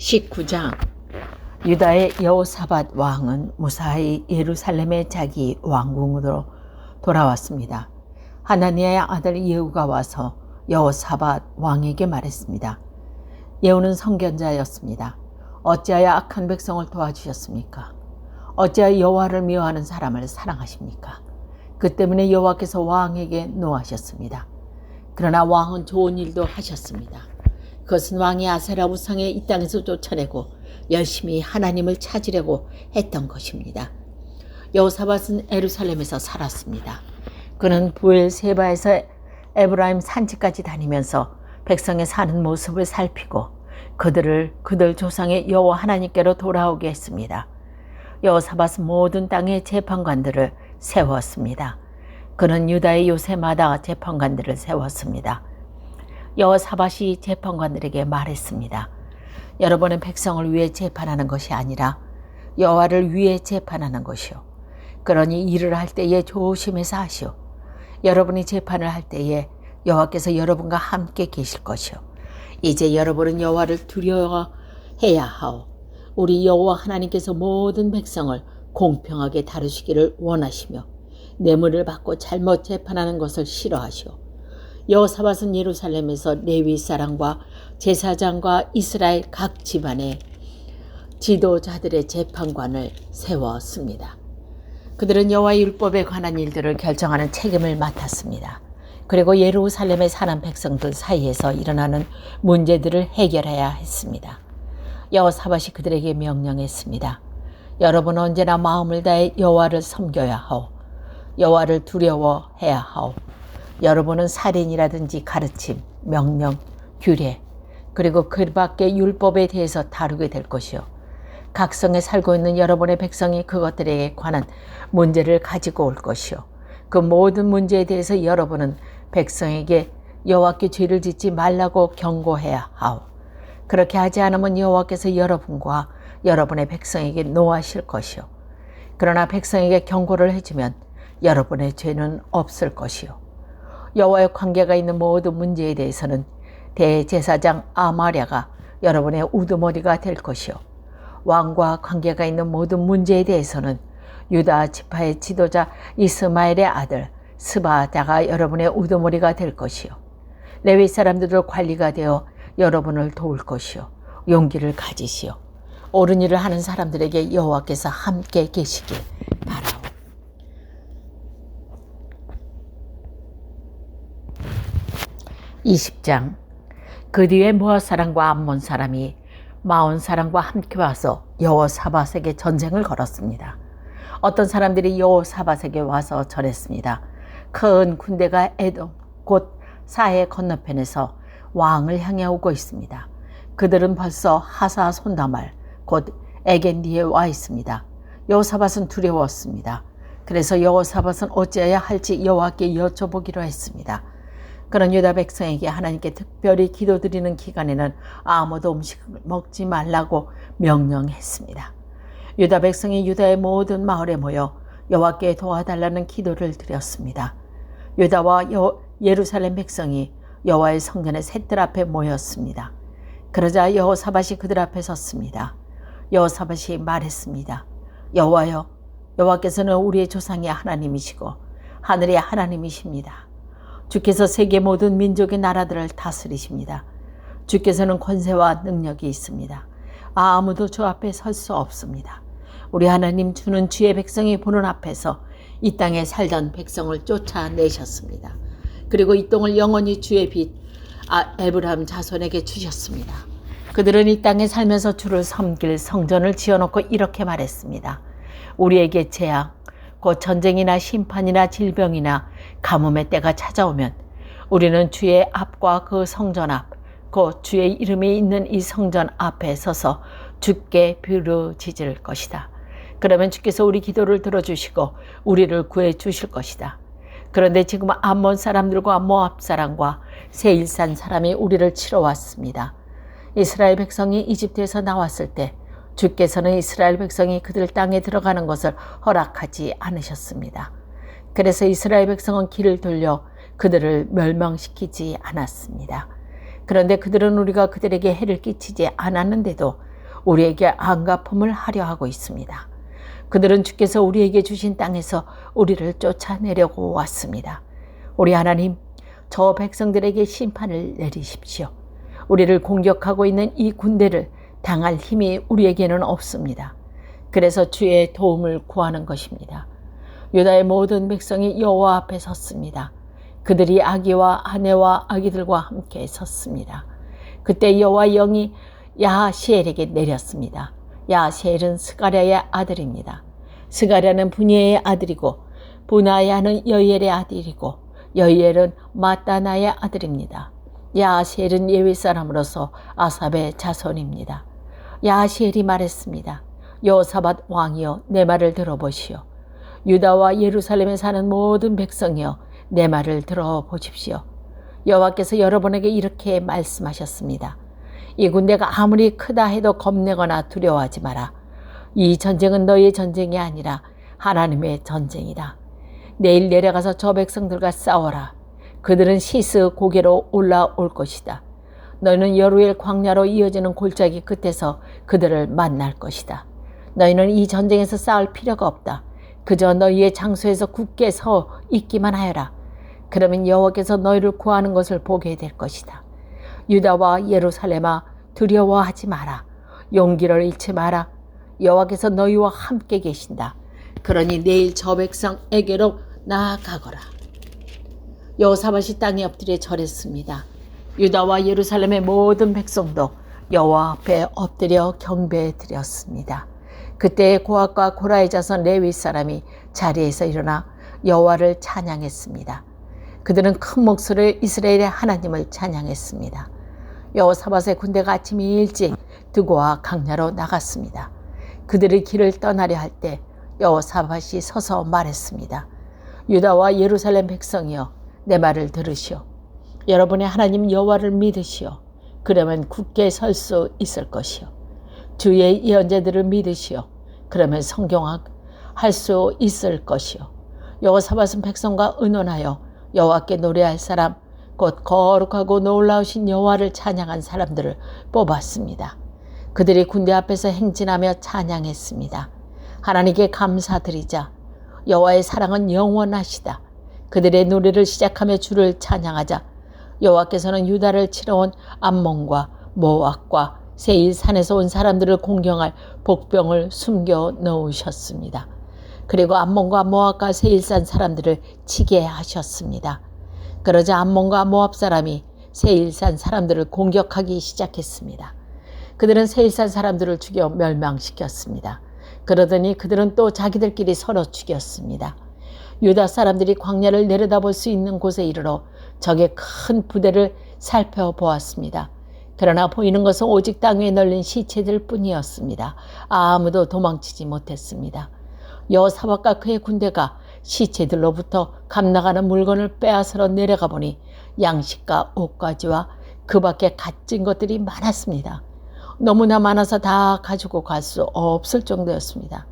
19장. 유다의 여호사밧 왕은 무사히 예루살렘의 자기 왕궁으로 돌아왔습니다. 하나니아의 아들 예후가 와서 여호사밧 왕에게 말했습니다. 예후는 선견자였습니다. 어찌하여 악한 백성을 도와주셨습니까? 어찌하여 여호와를 미워하는 사람을 사랑하십니까? 그 때문에 여호와께서 왕에게 노하셨습니다. 그러나 왕은 좋은 일도 하셨습니다. 그것은 왕이 아세라 우상에 이 땅에서 쫓아내고 열심히 하나님을 찾으려고 했던 것입니다. 여호사밧은 예루살렘에서 살았습니다. 그는 부엘세바에서 에브라임 산지까지 다니면서 백성의 사는 모습을 살피고 그들 조상의 여호와 하나님께로 돌아오게 했습니다. 여호사밧은 모든 땅의 재판관들을 세웠습니다. 그는 유다의 요새마다 재판관들을 세웠습니다. 여호사밧이 재판관들에게 말했습니다. 여러분은 백성을 위해 재판하는 것이 아니라 여호와를 위해 재판하는 것이요. 그러니 일을 할 때에 조심해서 하시오. 여러분이 재판을 할 때에 여호와께서 여러분과 함께 계실 것이요. 이제 여러분은 여호와를 두려워해야 하오. 우리 여호와 하나님께서 모든 백성을 공평하게 다루시기를 원하시며 뇌물을 받고 잘못 재판하는 것을 싫어하시오. 여호사밧은 예루살렘에서 레위 사람과 제사장과 이스라엘 각 집안의 지도자들의 재판관을 세웠습니다. 그들은 여호와의 율법에 관한 일들을 결정하는 책임을 맡았습니다. 그리고 예루살렘에 사는 백성들 사이에서 일어나는 문제들을 해결해야 했습니다. 여호사밧이 그들에게 명령했습니다. 여러분은 언제나 마음을 다해 여호와를 섬겨야 하오. 여호와를 두려워해야 하오. 여러분은 살인이라든지 가르침, 명령, 규례, 그리고 그 밖의 율법에 대해서 다루게 될 것이요. 각 성에 살고 있는 여러분의 백성이 그것들에 관한 문제를 가지고 올 것이요. 그 모든 문제에 대해서 여러분은 백성에게 여호와께 죄를 짓지 말라고 경고해야 하오. 그렇게 하지 않으면 여호와께서 여러분과 여러분의 백성에게 노하실 것이요. 그러나 백성에게 경고를 해주면 여러분의 죄는 없을 것이요. 여호와의 관계가 있는 모든 문제에 대해서는 대제사장 아마랴가 여러분의 우두머리가 될 것이요. 왕과 관계가 있는 모든 문제에 대해서는 유다 지파의 지도자 이스마엘의 아들 스바다가 여러분의 우두머리가 될 것이요. 레위 사람들도 관리가 되어 여러분을 도울 것이요. 용기를 가지시오. 옳은 일을 하는 사람들에게 여호와께서 함께 계시길 바라오. 20장. 그 뒤에 모압 사람과 암몬 사람이 마온 사람과 함께 와서 여호사밧에게 전쟁을 걸었습니다. 어떤 사람들이 여호사밧에게 와서 전했습니다. 큰 군대가 에돔 곧 사해 건너편에서 왕을 향해 오고 있습니다. 그들은 벌써 하사 손다말 곧 에겐디에 와 있습니다. 여호사밧은 두려웠습니다. 그래서 여호사밧은 어찌해야 할지 여호와께 여쭤보기로 했습니다. 그런 유다 백성에게 하나님께 특별히 기도드리는 기간에는 아무도 음식을 먹지 말라고 명령했습니다. 유다 백성이 유다의 모든 마을에 모여 여호와께 도와달라는 기도를 드렸습니다. 유다와 예루살렘 백성이 여호와의 성전의 셋들 앞에 모였습니다. 그러자 여호사밧이 그들 앞에 섰습니다. 여호사밧이 말했습니다. 여호와여, 여호와께서는 우리의 조상의 하나님이시고 하늘의 하나님이십니다. 주께서 세계 모든 민족의 나라들을 다스리십니다. 주께서는 권세와 능력이 있습니다. 아무도 주 앞에 설 수 없습니다. 우리 하나님 주는 주의 백성이 보는 앞에서 이 땅에 살던 백성을 쫓아내셨습니다. 그리고 이 땅을 영원히 주의 빛 에브라임 자손에게 주셨습니다. 그들은 이 땅에 살면서 주를 섬길 성전을 지어놓고 이렇게 말했습니다. 우리에게 재앙, 곧 전쟁이나 심판이나 질병이나 가뭄의 때가 찾아오면 우리는 주의 앞과 그 성전 앞, 곧 주의 이름이 있는 이 성전 앞에 서서 주께 부르짖을 것이다. 그러면 주께서 우리 기도를 들어주시고 우리를 구해 주실 것이다. 그런데 지금 암몬 사람들과 모압 사람과 세일산 사람이 우리를 치러 왔습니다. 이스라엘 백성이 이집트에서 나왔을 때 주께서는 이스라엘 백성이 그들 땅에 들어가는 것을 허락하지 않으셨습니다. 그래서 이스라엘 백성은 길을 돌려 그들을 멸망시키지 않았습니다. 그런데 그들은 우리가 그들에게 해를 끼치지 않았는데도 우리에게 안갚음을 하려 하고 있습니다. 그들은 주께서 우리에게 주신 땅에서 우리를 쫓아내려고 왔습니다. 우리 하나님, 저 백성들에게 심판을 내리십시오. 우리를 공격하고 있는 이 군대를 당할 힘이 우리에게는 없습니다. 그래서 주의 도움을 구하는 것입니다. 유다의 모든 백성이 여호와 앞에 섰습니다. 그들이 아기와 아내와 아기들과 함께 섰습니다. 그때 여호와 영이 야하시엘에게 내렸습니다. 야하시엘은 스가랴의 아들입니다. 스가랴는 분야의 아들이고 분하야는 여이엘의 아들이고 여이엘은 마따나의 아들입니다. 야하시엘은 예위 사람으로서 아삽의 자손입니다. 야하시엘이 말했습니다. 여호사밧 왕이여, 내 말을 들어보시오. 유다와 예루살렘에 사는 모든 백성이여, 내 말을 들어보십시오. 여호와께서 여러분에게 이렇게 말씀하셨습니다. 이 군대가 아무리 크다 해도 겁내거나 두려워하지 마라. 이 전쟁은 너희의 전쟁이 아니라 하나님의 전쟁이다. 내일 내려가서 저 백성들과 싸워라. 그들은 시스 고개로 올라올 것이다. 너희는 여루엘 광야로 이어지는 골짜기 끝에서 그들을 만날 것이다. 너희는 이 전쟁에서 싸울 필요가 없다. 그저 너희의 장소에서 굳게 서 있기만 하여라. 그러면 여호와께서 너희를 구하는 것을 보게 될 것이다. 유다와 예루살렘아, 두려워하지 마라. 용기를 잃지 마라. 여호와께서 너희와 함께 계신다. 그러니 내일 저 백성에게로 나아가거라. 여호사밧이 땅에 엎드려 절했습니다. 유다와 예루살렘의 모든 백성도 여호와 앞에 엎드려 경배해 드렸습니다. 그때 고핫과 고라의 자손 레위 사람이 자리에서 일어나 여호와를 찬양했습니다. 그들은 큰 목소리로 이스라엘의 하나님을 찬양했습니다. 여호사밧의 군대가 아침 일찍 드고와 강야로 나갔습니다. 그들의 길을 떠나려 할 때 여호사밧이 서서 말했습니다. 유다와 예루살렘 백성이여, 내 말을 들으시오. 여러분의 하나님 여호와를 믿으시오. 그러면 굳게 설 수 있을 것이요. 주의 예언자들을 믿으시오. 그러면 성경할 수 있을 것이요. 여호사밧은 백성과 의논하여 여호와께 노래할 사람, 곧 거룩하고 놀라우신 여호와를 찬양한 사람들을 뽑았습니다. 그들이 군대 앞에서 행진하며 찬양했습니다. 하나님께 감사드리자. 여호와의 사랑은 영원하시다. 그들의 노래를 시작하며 주를 찬양하자. 여호와께서는 유다를 치러 온 암몬과 모압과 세일 산에서 온 사람들을 공경할 복병을 숨겨 놓으셨습니다. 그리고 암몬과 모압과 세일산 사람들을 치게 하셨습니다. 그러자 암몬과 모압 사람이 세일산 사람들을 공격하기 시작했습니다. 그들은 세일산 사람들을 죽여 멸망시켰습니다. 그러더니 그들은 또 자기들끼리 서로 죽였습니다. 유다 사람들이 광야를 내려다볼 수 있는 곳에 이르러 적의 큰 부대를 살펴보았습니다. 그러나 보이는 것은 오직 땅 위에 널린 시체들 뿐이었습니다. 아무도 도망치지 못했습니다. 여호사밧과 그의 군대가 시체들로부터 감나가는 물건을 빼앗으러 내려가 보니 양식과 옷가지와 그 밖에 갇힌 것들이 많았습니다. 너무나 많아서 다 가지고 갈 수 없을 정도였습니다.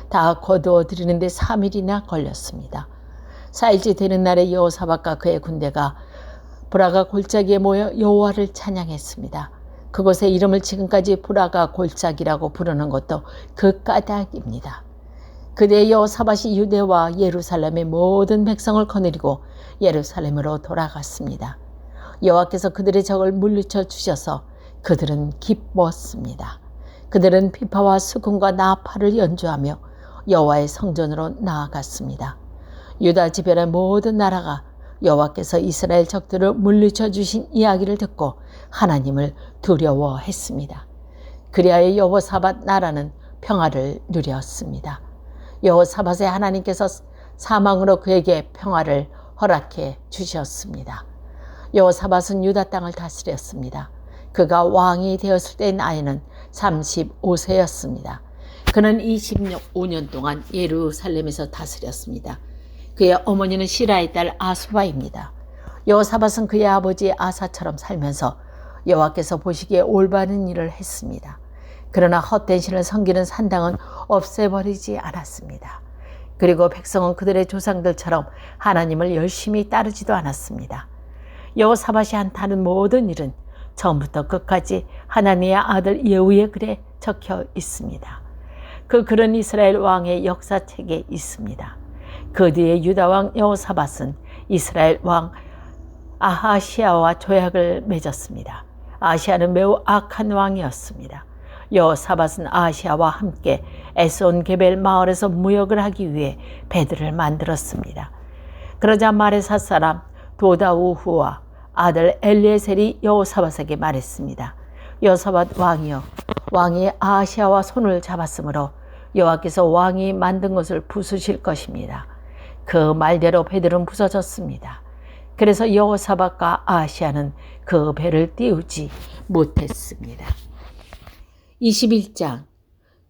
다 거두어 들이는데 3일이나 걸렸습니다. 4일째 되는 날에 여호사밧과 그의 군대가 브라가 골짜기에 모여 여호와를 찬양했습니다. 그곳의 이름을 지금까지 브라가 골짜기라고 부르는 것도 그 까닭입니다. 그때 여호사밧이 유대와 예루살렘의 모든 백성을 거느리고 예루살렘으로 돌아갔습니다. 여호와께서 그들의 적을 물리쳐 주셔서 그들은 기뻤습니다. 그들은 피파와 수금과 나팔을 연주하며 여호와의 성전으로 나아갔습니다. 유다 지변의 모든 나라가 여호와께서 이스라엘 적들을 물리쳐 주신 이야기를 듣고 하나님을 두려워했습니다. 그리하여 여호사밧 나라는 평화를 누렸습니다. 여호사밧의 하나님께서 사망으로 그에게 평화를 허락해 주셨습니다. 여호사밧은 유다 땅을 다스렸습니다. 그가 왕이 되었을 때 나이는 35세였습니다. 그는 25년 동안 예루살렘에서 다스렸습니다. 그의 어머니는 시라의 딸 아수바입니다. 여호사밧은 그의 아버지 아사처럼 살면서 여호와께서 보시기에 올바른 일을 했습니다. 그러나 헛된 신을 섬기는 산당은 없애버리지 않았습니다. 그리고 백성은 그들의 조상들처럼 하나님을 열심히 따르지도 않았습니다. 여호사밧이 한 다른 모든 일은 처음부터 끝까지 하나님의 아들 예후의 글에 적혀 있습니다. 그 글은 이스라엘 왕의 역사책에 있습니다. 그 뒤에 유다 왕 여호사밧은 이스라엘 왕 아하시아와 조약을 맺었습니다. 아시아는 매우 악한 왕이었습니다. 여호사밧은 아시아와 함께 에스온 게벨 마을에서 무역을 하기 위해 배들을 만들었습니다. 그러자 마레사 사람 도다우후와 아들 엘리에셀이 여호사밧에게 말했습니다. 여호사밧 왕이여, 왕이 아시아와 손을 잡았으므로 여호와께서 왕이 만든 것을 부수실 것입니다. 그 말대로 배들은 부서졌습니다. 그래서 여호사밧과 아시아는 그 배를 띄우지 못했습니다. 21장.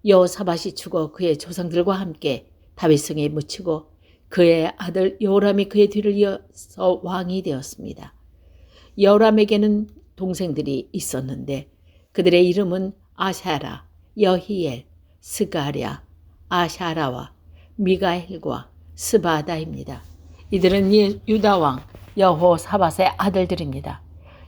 여호사밧이 죽어 그의 조상들과 함께 다윗성에 묻히고 그의 아들 여호람이 그의 뒤를 이어서 왕이 되었습니다. 여호람에게는 동생들이 있었는데 그들의 이름은 아샤라, 여히엘, 스가랴, 아샤라와 미가엘과 스바다입니다. 이들은 유다 왕 여호사밧의 아들들입니다.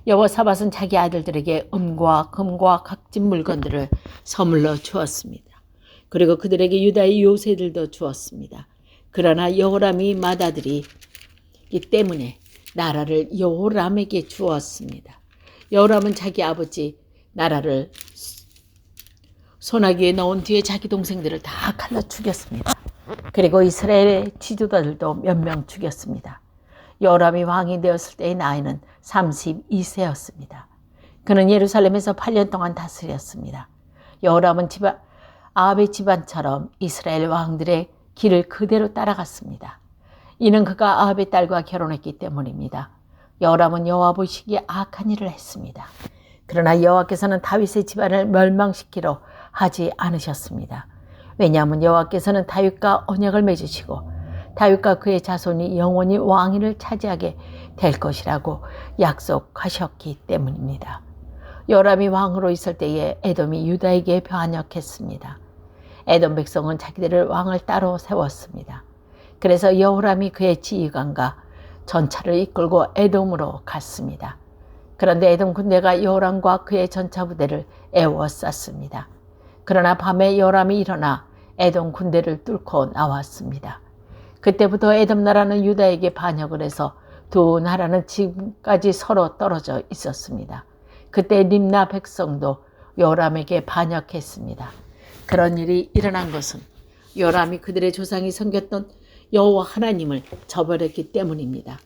여호사밧은 자기 아들들에게 은과 금과 각진 물건들을 선물로 주었습니다. 그리고 그들에게 유다의 요새들도 주었습니다. 그러나 여호람이 맏아들이기 때문에 나라를 여호람에게 주었습니다. 여호람은 자기 아버지 나라를 소나기에 넣은 뒤에 자기 동생들을 다 칼로 죽였습니다. 그리고 이스라엘의 지도자들도 몇 명 죽였습니다. 여호람이 왕이 되었을 때의 나이는 32세였습니다. 그는 예루살렘에서 8년 동안 다스렸습니다. 여호람은 아합의 집안처럼 이스라엘 왕들의 길을 그대로 따라갔습니다. 이는 그가 아합의 딸과 결혼했기 때문입니다. 여호람은 여호와 보시기에 악한 일을 했습니다. 그러나 여호와께서는 다윗의 집안을 멸망시키려 하지 않으셨습니다. 왜냐하면 여호와께서는 다윗과 언약을 맺으시고 다윗과 그의 자손이 영원히 왕위를 차지하게 될 것이라고 약속하셨기 때문입니다. 여호람이 왕으로 있을 때에 에돔이 유다에게 반역했습니다. 에돔 백성은 자기들을 왕을 따로 세웠습니다. 그래서 여호람이 그의 지휘관과 전차를 이끌고 에돔으로 갔습니다. 그런데 에돔 군대가 여호람과 그의 전차 부대를 에워쌌습니다. 그러나 밤에 여호람이 일어나 에돔 군대를 뚫고 나왔습니다. 그때부터 에돔 나라는 유다에게 반역을 해서 두 나라는 지금까지 서로 떨어져 있었습니다. 그때 림나 백성도 여호람에게 반역했습니다. 그런 일이 일어난 것은 여호람이 그들의 조상이 섬겼던 여호와 하나님을 저버렸기 때문입니다.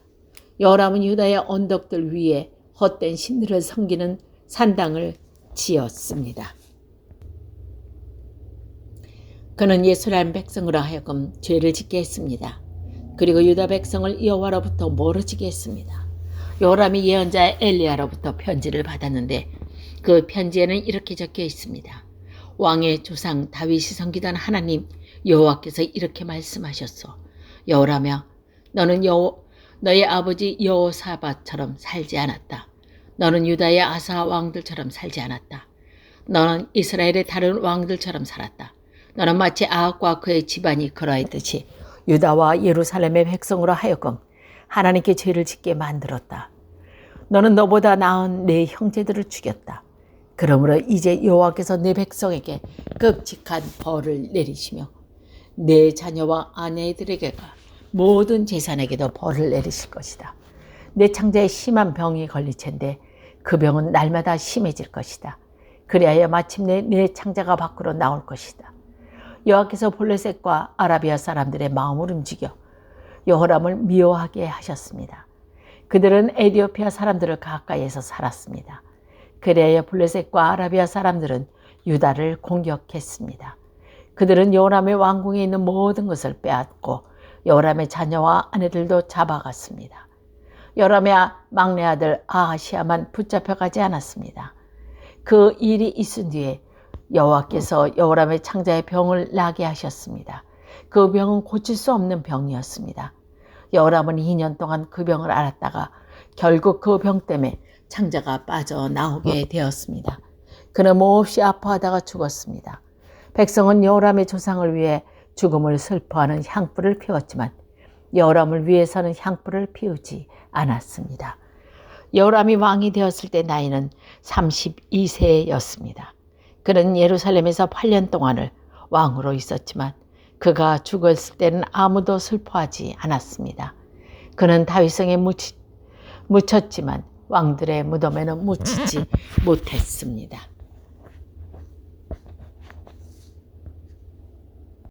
여호람은 유다의 언덕들 위에 헛된 신들을 섬기는 산당을 지었습니다. 그는 예루살렘 백성으로 하여금 죄를 짓게 했습니다. 그리고 유다 백성을 여호와로부터 멀어지게 했습니다. 여호람이 예언자 엘리야로부터 편지를 받았는데 그 편지에는 이렇게 적혀 있습니다. 왕의 조상 다윗이 섬기던 하나님 여호와께서 이렇게 말씀하셨소. 여호람아, 너는 너의 아버지 여호사밧처럼 살지 않았다. 너는 유다의 아사 왕들처럼 살지 않았다. 너는 이스라엘의 다른 왕들처럼 살았다. 너는 마치 아합과 그의 집안이 그러했듯이 유다와 예루살렘의 백성으로 하여금 하나님께 죄를 짓게 만들었다. 너는 너보다 나은 내 형제들을 죽였다. 그러므로 이제 여호와께서 내 백성에게 끔찍한 벌을 내리시며 내 자녀와 아내들에게가 모든 재산에게도 벌을 내리실 것이다. 내 창자에 심한 병이 걸리체인데 그 병은 날마다 심해질 것이다. 그리하여 마침내 내 창자가 밖으로 나올 것이다. 여호와께서 블레셋과 아라비아 사람들의 마음을 움직여 여호람을 미워하게 하셨습니다. 그들은 에디오피아 사람들을 가까이에서 살았습니다. 그래야 블레셋과 아라비아 사람들은 유다를 공격했습니다. 그들은 여호람의 왕궁에 있는 모든 것을 빼앗고 여호람의 자녀와 아내들도 잡아갔습니다. 여호람의 막내 아들 아하시아만 붙잡혀가지 않았습니다. 그 일이 있은 뒤에 여호와께서 여호람의 창자에 병을 나게 하셨습니다. 그 병은 고칠 수 없는 병이었습니다. 여호람은 2년 동안 그 병을 앓았다가 결국 그 병 때문에 창자가 빠져나오게 되었습니다. 그는 몹시 아파하다가 죽었습니다. 백성은 여호람의 조상을 위해 죽음을 슬퍼하는 향불을 피웠지만 여호람을 위해서는 향불을 피우지 않았습니다. 여호람이 왕이 되었을 때 나이는 32세였습니다. 그는 예루살렘에서 8년 동안을 왕으로 있었지만 그가 죽었을 때는 아무도 슬퍼하지 않았습니다. 그는 다윗성에 묻혔지만 왕들의 무덤에는 묻히지 못했습니다.